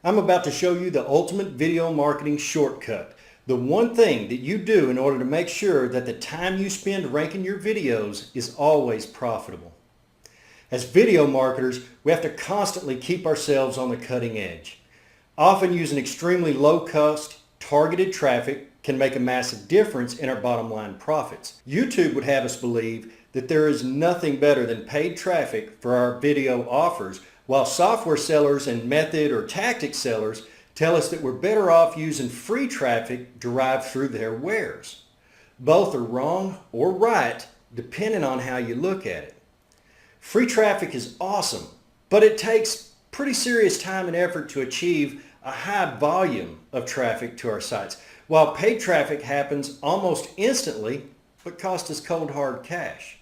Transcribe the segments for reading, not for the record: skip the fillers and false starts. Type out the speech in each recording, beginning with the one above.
I'm about to show you the ultimate video marketing shortcut. The one thing that you do in order to make sure that the time you spend ranking your videos is always profitable. As video marketers, we have to constantly keep ourselves on the cutting edge. Often using extremely low-cost, targeted traffic can make a massive difference in our bottom line profits. YouTube would have us believe that there is nothing better than paid traffic for our video offers, while software sellers and method or tactic sellers tell us that we're better off using free traffic derived through their wares. Both are wrong or right depending on how you look at it. Free traffic is awesome, but it takes pretty serious time and effort to achieve a high volume of traffic to our sites, while paid traffic happens almost instantly but costs us cold hard cash.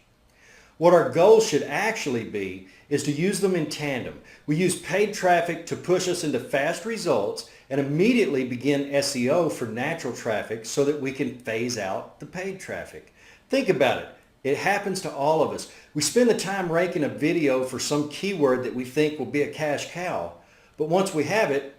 What our goal should actually be is to use them in tandem. We use paid traffic to push us into fast results and immediately begin SEO for natural traffic so that we can phase out the paid traffic. Think about it. It happens to all of us. We spend the time ranking a video for some keyword that we think will be a cash cow, but once we have it,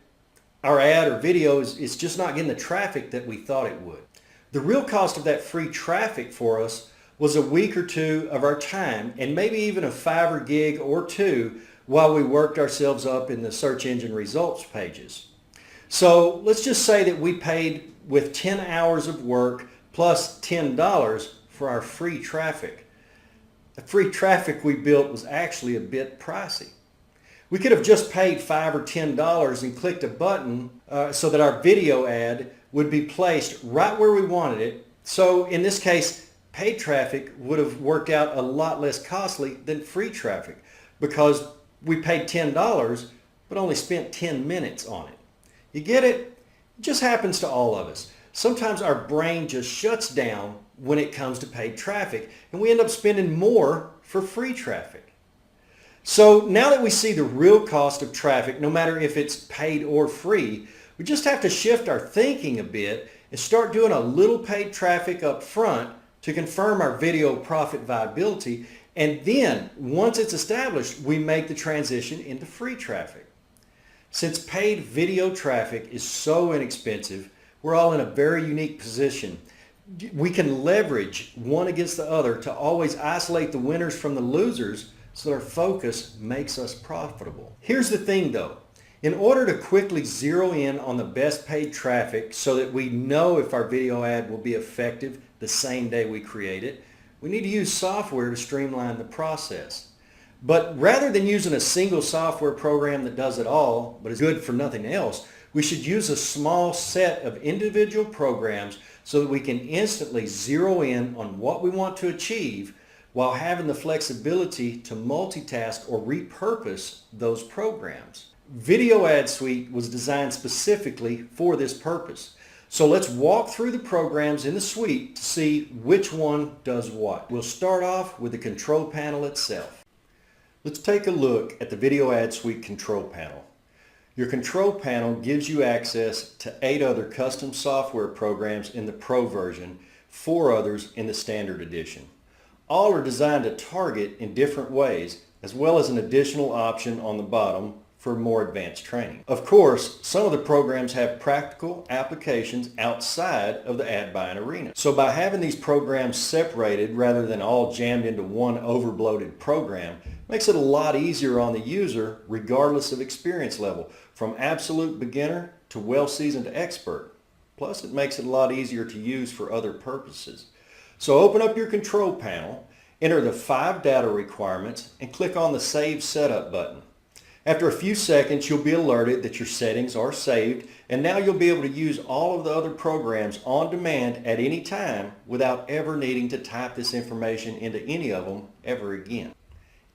our ad or video is just not getting the traffic that we thought it would. The real cost of that free traffic for us was a week or two of our time and maybe even a Fiverr gig or two while we worked ourselves up in the search engine results pages. So let's just say that we paid with 10 hours of work plus $10 for our free traffic. The free traffic we built was actually a bit pricey. We could have just paid $5 or $10 and clicked a button so that our video ad would be placed right where we wanted it. So in this case, paid traffic would have worked out a lot less costly than free traffic because we paid $10 but only spent 10 minutes on it. You get it? It just happens to all of us. Sometimes our brain just shuts down when it comes to paid traffic and we end up spending more for free traffic. So now that we see the real cost of traffic, no matter if it's paid or free, we just have to shift our thinking a bit and start doing a little paid traffic up front to confirm our video profit viability, and then once it's established, we make the transition into free traffic. Since paid video traffic is so inexpensive, we're all in a very unique position. We can leverage one against the other to always isolate the winners from the losers so that our focus makes us profitable. Here's the thing though. In order to quickly zero in on the best paid traffic so that we know if our video ad will be effective the same day we create it, we need to use software to streamline the process. But rather than using a single software program that does it all, but is good for nothing else, we should use a small set of individual programs so that we can instantly zero in on what we want to achieve while having the flexibility to multitask or repurpose those programs. Video Ad Suite was designed specifically for this purpose. So let's walk through the programs in the suite to see which one does what. We'll start off with the control panel itself. Let's take a look at the Video Ad Suite control panel. Your control panel gives you access to 8 other custom software programs in the Pro version, 4 others in the Standard edition. All are designed to target in different ways, as well as an additional option on the bottom for more advanced training. Of course, some of the programs have practical applications outside of the ad buying arena. So by having these programs separated rather than all jammed into one overbloated program, makes it a lot easier on the user regardless of experience level, from absolute beginner to well-seasoned expert. Plus it makes it a lot easier to use for other purposes. So open up your control panel, enter the 5 data requirements, and click on the Save Setup button. After a few seconds, you'll be alerted that your settings are saved, and now you'll be able to use all of the other programs on demand at any time without ever needing to type this information into any of them ever again.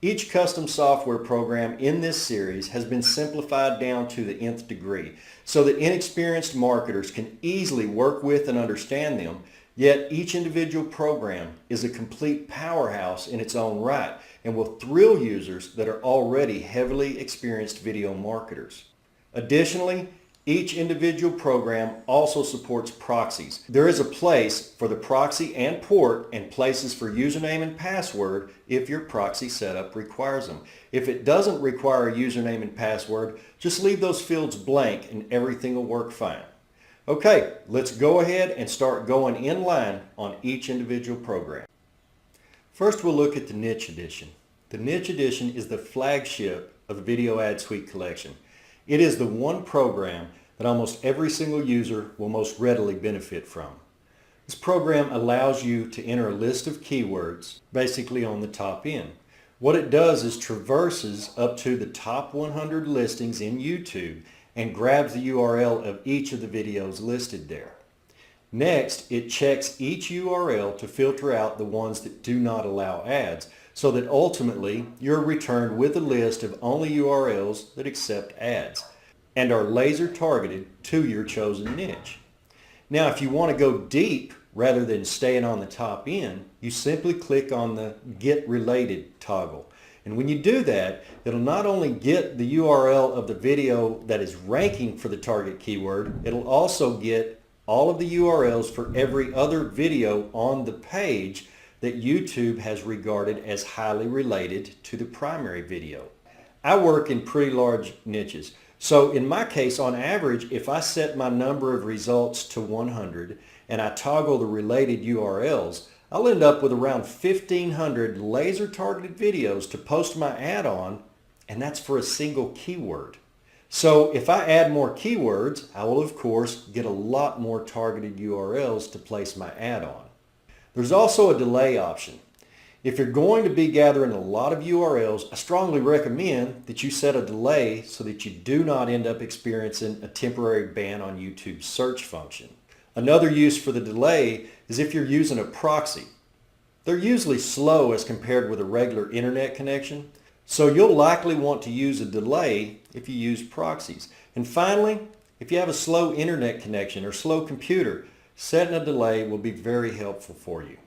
Each custom software program in this series has been simplified down to the nth degree so that inexperienced marketers can easily work with and understand them, yet each individual program is a complete powerhouse in its own right and will thrill users that are already heavily experienced video marketers. Additionally, Each individual program also supports proxies. There is a place for the proxy and port and places for username and password if your proxy setup requires them. If it doesn't require a username and password, just leave those fields blank and everything will work fine. Okay, let's go ahead and start going in line on each individual program. First, we'll look at the Niche Edition. The Niche Edition is the flagship of the Video Ad Suite collection. It is the one program that almost every single user will most readily benefit from. This program allows you to enter a list of keywords basically on the top end. What it does is traverses up to the top 100 listings in YouTube and grabs the URL of each of the videos listed there. Next, it checks each URL to filter out the ones that do not allow ads, so that ultimately you're returned with a list of only URLs that accept ads and are laser targeted to your chosen niche. Now, if you want to go deep rather than staying on the top end, you simply click on the Get Related toggle. And when you do that, it'll not only get the URL of the video that is ranking for the target keyword, it'll also get all of the URLs for every other video on the page that YouTube has regarded as highly related to the primary video. I work in pretty large niches. So in my case, on average, if I set my number of results to 100 and I toggle the related URLs, I'll end up with around 1,500 laser targeted videos to post my ad on, and that's for a single keyword. So if I add more keywords, I will of course get a lot more targeted URLs to place my ad on. There's also a delay option. If you're going to be gathering a lot of URLs, I strongly recommend that you set a delay so that you do not end up experiencing a temporary ban on YouTube's search function. Another use for the delay is if you're using a proxy. They're usually slow as compared with a regular internet connection, so you'll likely want to use a delay if you use proxies. And finally, if you have a slow internet connection or slow computer, setting a delay will be very helpful for you.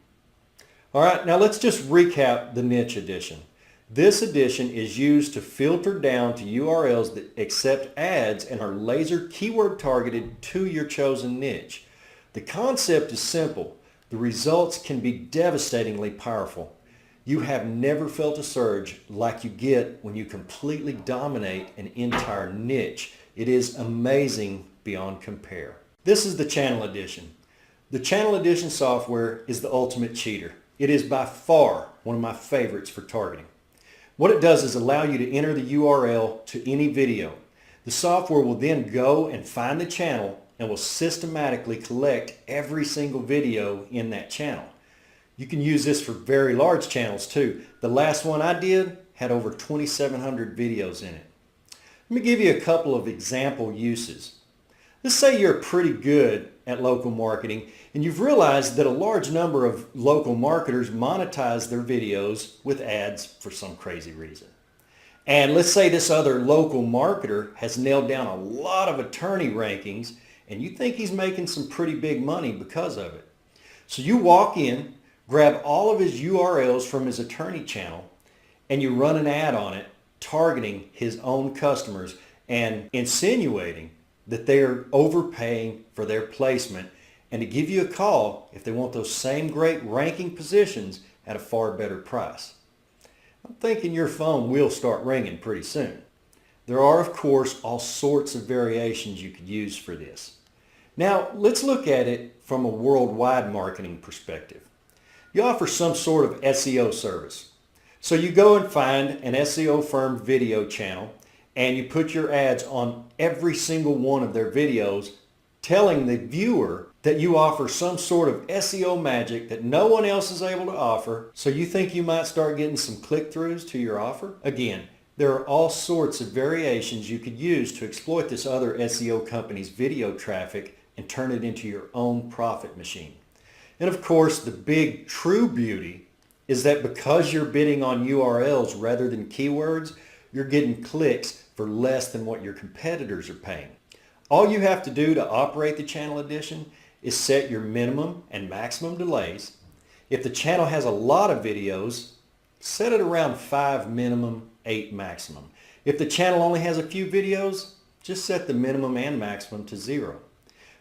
All right, now let's just recap the Niche Edition. This edition is used to filter down to URLs that accept ads and are laser keyword targeted to your chosen niche. The concept is simple. The results can be devastatingly powerful. You have never felt a surge like you get when you completely dominate an entire niche. It is amazing beyond compare. This is the Channel Edition. The Channel Edition software is the ultimate cheater. It is by far one of my favorites for targeting. What it does is allow you to enter the URL to any video. The software will then go and find the channel and will systematically collect every single video in that channel. You can use this for very large channels too. The last one I did had over 2,700 videos in it. Let me give you a couple of example uses. Let's say you're pretty good at local marketing and you've realized that a large number of local marketers monetize their videos with ads for some crazy reason. And let's say this other local marketer has nailed down a lot of attorney rankings and you think he's making some pretty big money because of it. So you walk in, grab all of his URLs from his attorney channel, and you run an ad on it targeting his own customers and insinuating that they're overpaying for their placement and to give you a call if they want those same great ranking positions at a far better price. I'm thinking your phone will start ringing pretty soon. There are, of course, all sorts of variations you could use for this. Now, let's look at it from a worldwide marketing perspective. You offer some sort of SEO service. So you go and find an SEO firm video channel and you put your ads on every single one of their videos, telling the viewer that you offer some sort of SEO magic that no one else is able to offer, so you think you might start getting some click-throughs to your offer? Again, there are all sorts of variations you could use to exploit this other SEO company's video traffic and turn it into your own profit machine. And of course, the big true beauty is that because you're bidding on URLs rather than keywords, you're getting clicks for less than what your competitors are paying. All you have to do to operate the Channel Edition is set your minimum and maximum delays. If the channel has a lot of videos, set it around 5 minimum, 8 maximum. If the channel only has a few videos, just set the minimum and maximum to 0.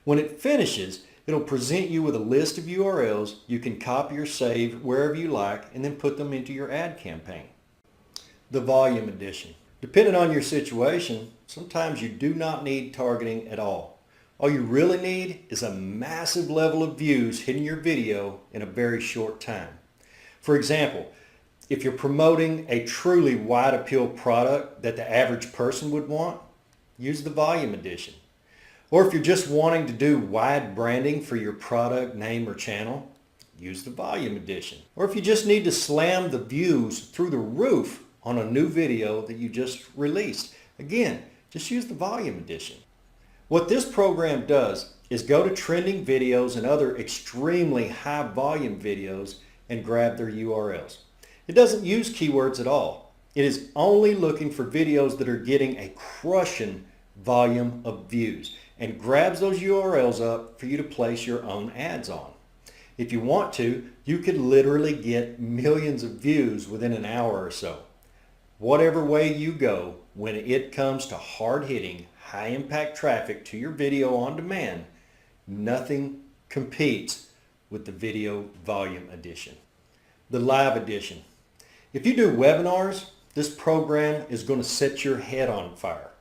When it finishes, it'll present you with a list of URLs you can copy or save wherever you like and then put them into your ad campaign. The volume edition. Depending on your situation, sometimes you do not need targeting at all. All you really need is a massive level of views hitting your video in a very short time. For example, if you're promoting a truly wide appeal product that the average person would want, use the volume edition. Or if you're just wanting to do wide branding for your product, name, or channel, use the volume edition. Or if you just need to slam the views through the roof on a new video that you just released, again, just use the volume edition. What this program does is go to trending videos and other extremely high volume videos and grab their URLs. It doesn't use keywords at all. It is only looking for videos that are getting a crushing volume of views and grabs those URLs up for you to place your own ads on. If you want to, you could literally get millions of views within an hour or so. Whatever way you go, when it comes to hard-hitting, high-impact traffic to your video on demand, nothing competes with the video volume edition. The live edition. If you do webinars, this program is going to set your head on fire.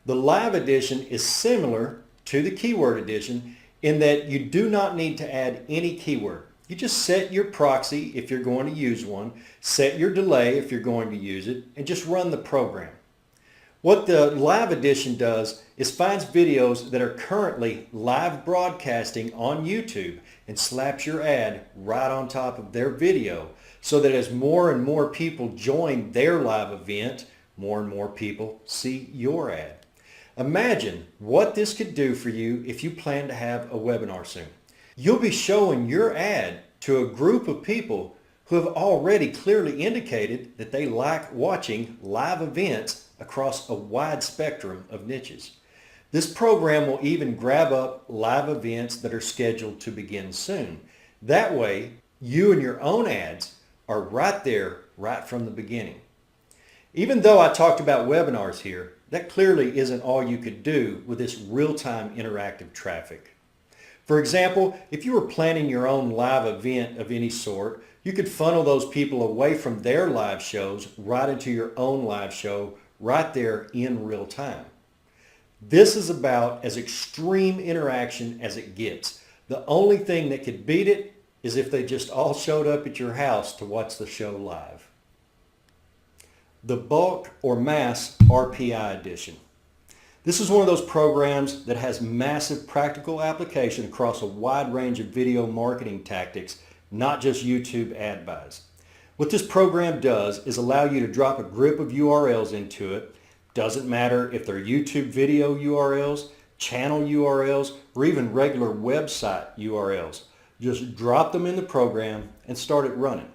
The live edition is similar to the keyword edition in that you do not need to add any keyword. You just set your proxy if you're going to use one, set your delay if you're going to use it, and just run the program. What the live edition does is finds videos that are currently live broadcasting on YouTube and slaps your ad right on top of their video so that as more and more people join their live event, more and more people see your ad. Imagine what this could do for you if you plan to have a webinar soon. You'll be showing your ad to a group of people who have already clearly indicated that they like watching live events across a wide spectrum of niches. This program will even grab up live events that are scheduled to begin soon. That way, you and your own ads are right there, right from the beginning. Even though I talked about webinars here, that clearly isn't all you could do with this real-time interactive traffic. For example, if you were planning your own live event of any sort, you could funnel those people away from their live shows right into your own live show right there in real time. This is about as extreme interaction as it gets. The only thing that could beat it is if they just all showed up at your house to watch the show live. The bulk or mass RPI edition. This is one of those programs that has massive practical application across a wide range of video marketing tactics, not just YouTube ad buys. What this program does is allow you to drop a grip of URLs into it. Doesn't matter if they're YouTube video URLs, channel URLs, or even regular website URLs. Just drop them in the program and start it running.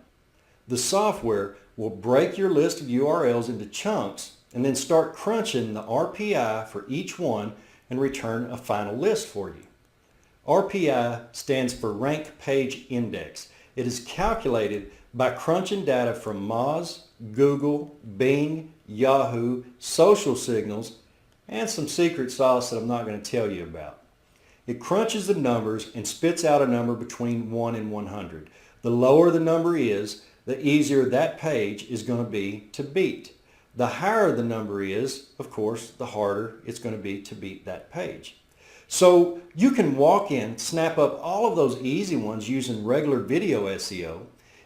The software will break your list of URLs into chunks and then start crunching the RPI for each one and return a final list for you. RPI stands for Rank Page Index. It is calculated by crunching data from Moz, Google, Bing, Yahoo, social signals, and some secret sauce that I'm not going to tell you about. It crunches the numbers and spits out a number between 1 and 100. The lower the number is, the easier that page is going to be to beat. The higher the number is, of course, the harder it's going to be to beat that page. So you can walk in, snap up all of those easy ones using regular video SEO,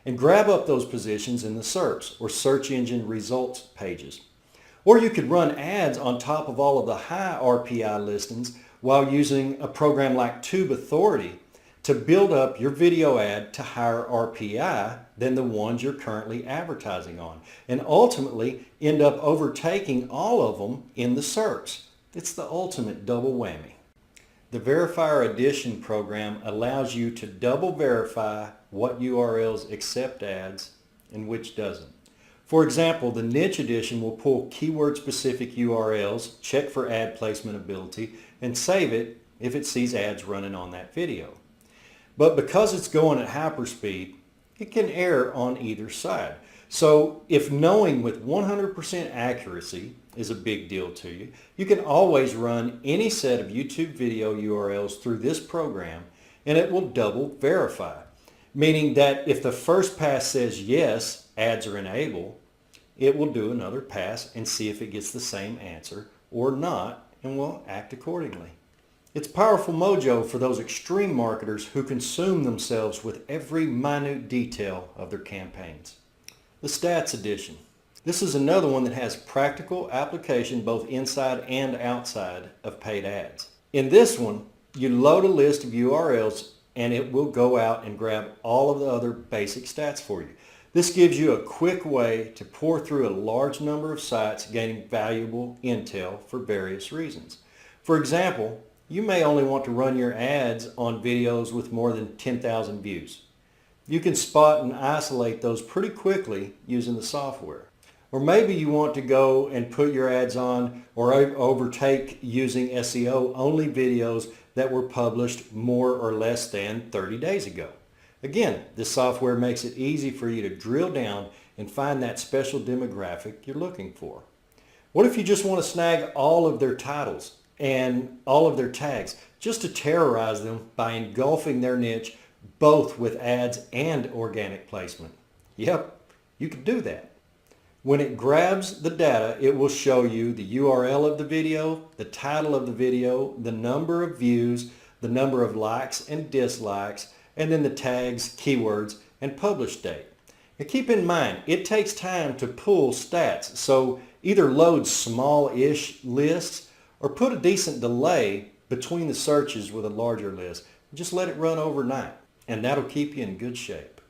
and grab up those positions in the SERPs, or search engine results pages. Or you could run ads on top of all of the high RPI listings while using a program like Tube Authority to build up your video ad to higher RPI than the ones you're currently advertising on, and ultimately end up overtaking all of them in the SERPs. It's the ultimate double whammy. The Verifier Edition program allows you to double verify what URLs accept ads and which doesn't. For example, the Niche Edition will pull keyword-specific URLs, check for ad placement ability, and save it if it sees ads running on that video. But because it's going at hyperspeed, it can err on either side. So if knowing with 100% accuracy is a big deal to you, you can always run any set of YouTube video URLs through this program and it will double verify, meaning that if the first pass says yes, ads are enabled, it will do another pass and see if it gets the same answer or not and will act accordingly. It's powerful mojo for those extreme marketers who consume themselves with every minute detail of their campaigns. The Stats Edition. This is another one that has practical application both inside and outside of paid ads. In this one, you load a list of URLs and it will go out and grab all of the other basic stats for you. This gives you a quick way to pour through a large number of sites gaining valuable intel for various reasons. For example, you may only want to run your ads on videos with more than 10,000 views. You can spot and isolate those pretty quickly using the software. Or maybe you want to go and put your ads on or overtake using SEO only videos that were published more or less than 30 days ago. Again, this software makes it easy for you to drill down and find that special demographic you're looking for. What if you just want to snag all of their titles and all of their tags just to terrorize them by engulfing their niche both with ads and organic placement? Yep, you can do that. When it grabs the data, it will show you the URL of the video, the title of the video, the number of views, the number of likes and dislikes, and then the tags, keywords, and publish date. Now keep in mind, it takes time to pull stats, so either load small-ish lists or put a decent delay between the searches with a larger list. Just let it run overnight, and that'll keep you in good shape.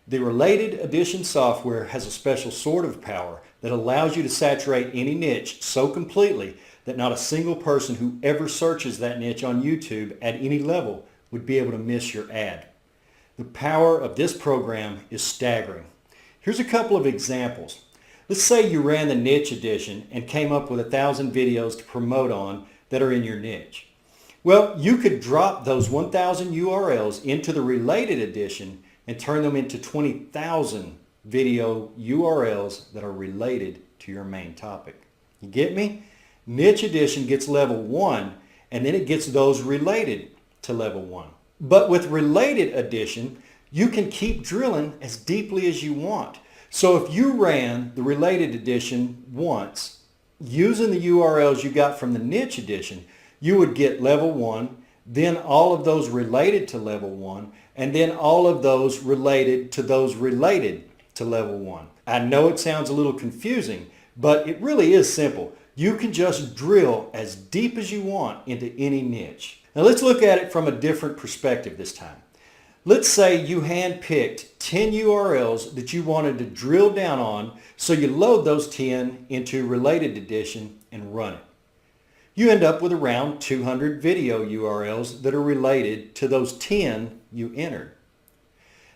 The Related Edition software has a special sort of power that allows you to saturate any niche so completely that not a single person who ever searches that niche on YouTube at any level would be able to miss your ad. The power of this program is staggering. Here's a couple of examples. Let's say you ran the Niche Edition and came up with 1,000 videos to promote on that are in your niche. Well, you could drop those 1,000 URLs into the Related Edition and turn them into 20,000 video URLs that are related to your main topic. You get me? Niche Edition gets level 1 and then it gets those related to level 1. But with Related Edition, you can keep drilling as deeply as you want. So if you ran the Related Edition once, using the URLs you got from the Niche Edition, you would get level 1, then all of those related to level 1, and then all of those related to level 1. I know it sounds a little confusing, but it really is simple. You can just drill as deep as you want into any niche. Now let's look at it from a different perspective this time. Let's say you handpicked 10 URLs that you wanted to drill down on, so you load those 10 into Related Edition and run it. You end up with around 200 video URLs that are related to those 10 you entered.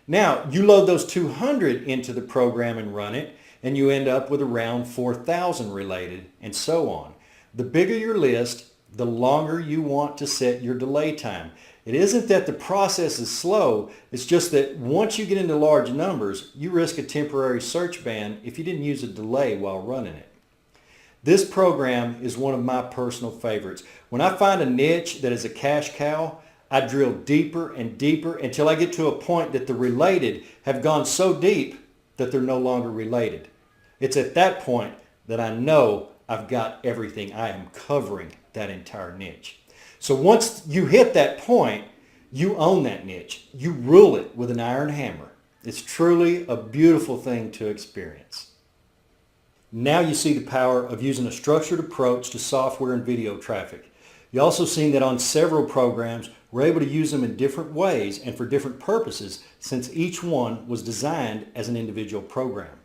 Now, you load those 200 into the program and run it, and you end up with around 4,000 related, and so on. The bigger your list, the longer you want to set your delay time. It isn't that the process is slow, it's just that once you get into large numbers, you risk a temporary search ban if you didn't use a delay while running it. This program is one of my personal favorites. When I find a niche that is a cash cow, I drill deeper and deeper until I get to a point that the related have gone so deep that they're no longer related. It's at that point that I know I've got everything. I am covering that entire niche. So once you hit that point, you own that niche. You rule it with an iron hammer. It's truly a beautiful thing to experience. Now you see the power of using a structured approach to software and video traffic. You also seen that on several programs, we're able to use them in different ways and for different purposes since each one was designed as an individual program.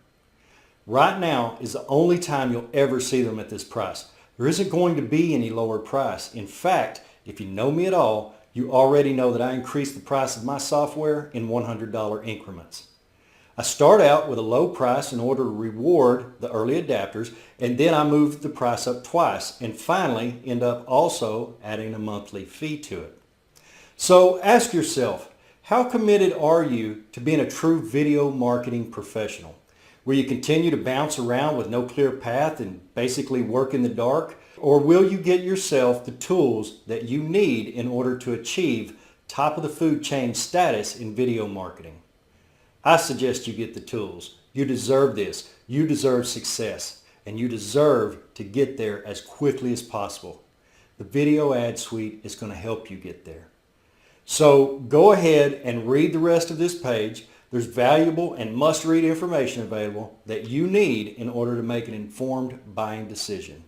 Right now is the only time you'll ever see them at this price. There isn't going to be any lower price. In fact, if you know me at all, you already know that I increase the price of my software in $100 increments. I start out with a low price in order to reward the early adapters, and then I move the price up twice and finally end up also adding a monthly fee to it. So ask yourself, how committed are you to being a true video marketing professional? Will you continue to bounce around with no clear path and basically work in the dark? Or will you get yourself the tools that you need in order to achieve top of the food chain status in video marketing? I suggest you get the tools. You deserve this. You deserve success. And you deserve to get there as quickly as possible. The Video Ad Suite is going to help you get there. So go ahead and read the rest of this page. There's valuable and must-read information available that you need in order to make an informed buying decision.